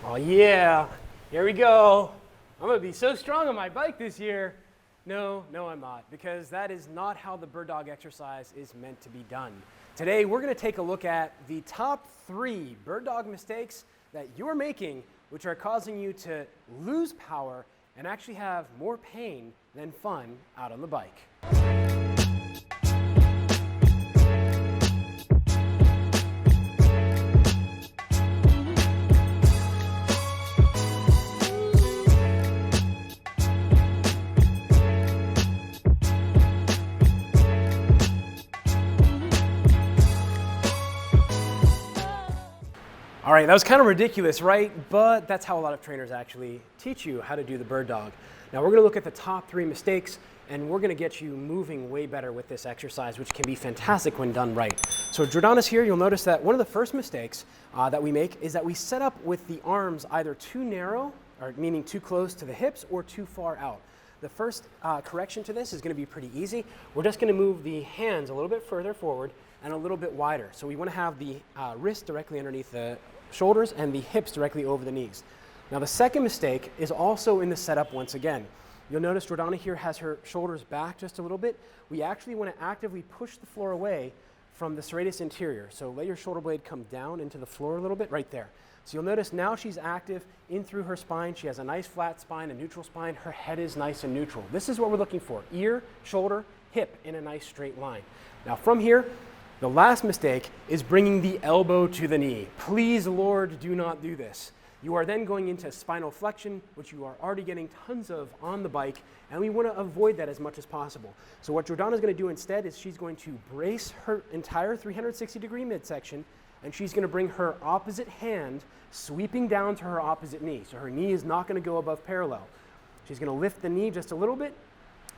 Oh yeah, here we go. I'm gonna be so strong on my bike this year. No, I'm not, because that is not how the bird dog exercise is meant to be done. Today, we're gonna take a look at the top 3 bird dog mistakes that you're making, which are causing you to lose power and actually have more pain than fun out on the bike. All right, that was kind of ridiculous, right? But that's how a lot of trainers actually teach you how to do the bird dog. Now we're gonna look at the top 3 mistakes, and we're gonna get you moving way better with this exercise, which can be fantastic when done right. So Jordana's here. You'll notice that one of the first mistakes that we make is that we set up with the arms either too narrow, or meaning too close to the hips, or too far out. The first correction to this is gonna be pretty easy. We're just gonna move the hands a little bit further forward and a little bit wider. So we wanna have the wrist directly underneath the shoulders and the hips directly over the knees. Now the second mistake is also in the setup once again. You'll notice Jordana here has her shoulders back just a little bit. We actually want to actively push the floor away from the serratus anterior. So let your shoulder blade come down into the floor a little bit right there. So you'll notice now she's active in through her spine. She has a nice flat spine, a neutral spine. Her head is nice and neutral. This is what we're looking for: ear, shoulder, hip in a nice straight line. Now from here, the last mistake is bringing the elbow to the knee. Please, Lord, do not do this. You are then going into spinal flexion, which you are already getting tons of on the bike, and we want to avoid that as much as possible. So what Jordana's going to do instead is she's going to brace her entire 360-degree midsection, and she's going to bring her opposite hand sweeping down to her opposite knee. So her knee is not going to go above parallel. She's going to lift the knee just a little bit,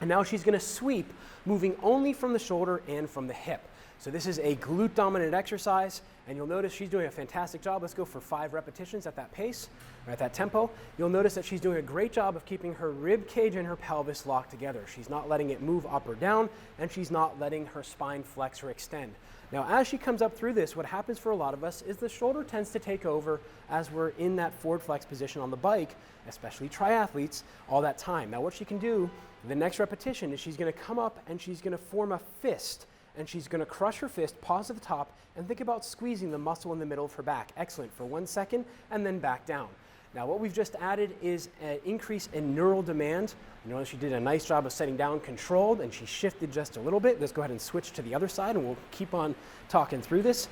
and now she's going to sweep, moving only from the shoulder and from the hip. So this is a glute dominant exercise, and you'll notice she's doing a fantastic job. Let's go for 5 repetitions at that pace, or at that tempo. You'll notice that she's doing a great job of keeping her rib cage and her pelvis locked together. She's not letting it move up or down, and she's not letting her spine flex or extend. Now, as she comes up through this, what happens for a lot of us is the shoulder tends to take over as we're in that forward flex position on the bike, especially triathletes, all that time. Now, what she can do, the next repetition, is she's gonna come up and she's gonna form a fist, and she's going to crush her fist, pause at the top, and think about squeezing the muscle in the middle of her back. Excellent, for 1 second, and then back down. Now what we've just added is an increase in neural demand. You notice she did a nice job of setting down controlled, and she shifted just a little bit. Let's go ahead and switch to the other side, and we'll keep on talking through this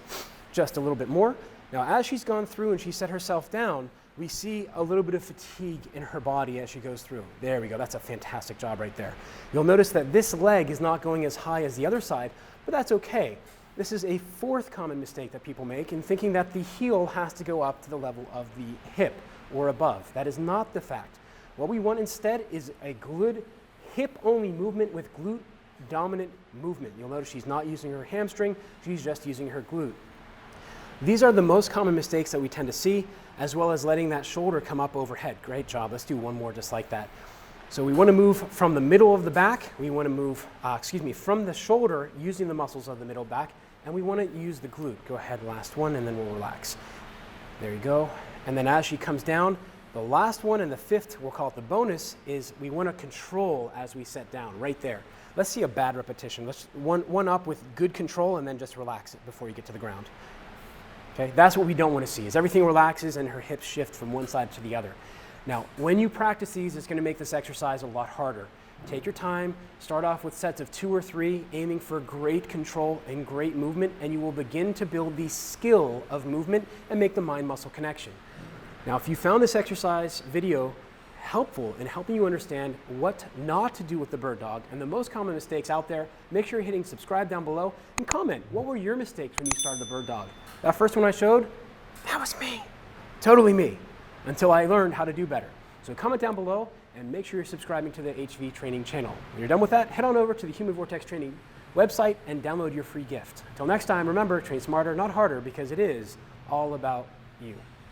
just a little bit more. Now as she's gone through and she set herself down, we see a little bit of fatigue in her body as she goes through. There we go, that's a fantastic job right there. You'll notice that this leg is not going as high as the other side, but that's okay. This is a 4th common mistake that people make in thinking that the heel has to go up to the level of the hip or above. That is not the fact. What we want instead is a good hip-only movement with glute dominant movement. You'll notice she's not using her hamstring, she's just using her glute. These are the most common mistakes that we tend to see, as well as letting that shoulder come up overhead. Great job. Let's do one more just like that. So we want to move from the middle of the back. We want to move, from the shoulder using the muscles of the middle back, and we want to use the glute. Go ahead, last one, and then we'll relax. There you go. And then as she comes down, the last one and the 5th, we'll call it the bonus, is we want to control as we set down, right there. Let's see a bad repetition. Let's one up with good control, and then just relax it before you get to the ground. Okay, that's what we don't want to see, is everything relaxes and her hips shift from one side to the other. Now, when you practice these, it's going to make this exercise a lot harder. Take your time, start off with sets of 2 or 3, aiming for great control and great movement, and you will begin to build the skill of movement and make the mind-muscle connection. Now, if you found this exercise video helpful in helping you understand what not to do with the bird dog and the most common mistakes out there, make sure you're hitting subscribe down below and comment. What were your mistakes when you started the bird dog? That first one I showed, that was me. Totally me. Until I learned how to do better. So comment down below and make sure you're subscribing to the HVTraining channel. When you're done with that, head on over to the Human Vortex Training website and download your free gift. Until next time, remember, train smarter, not harder, because it is all about you.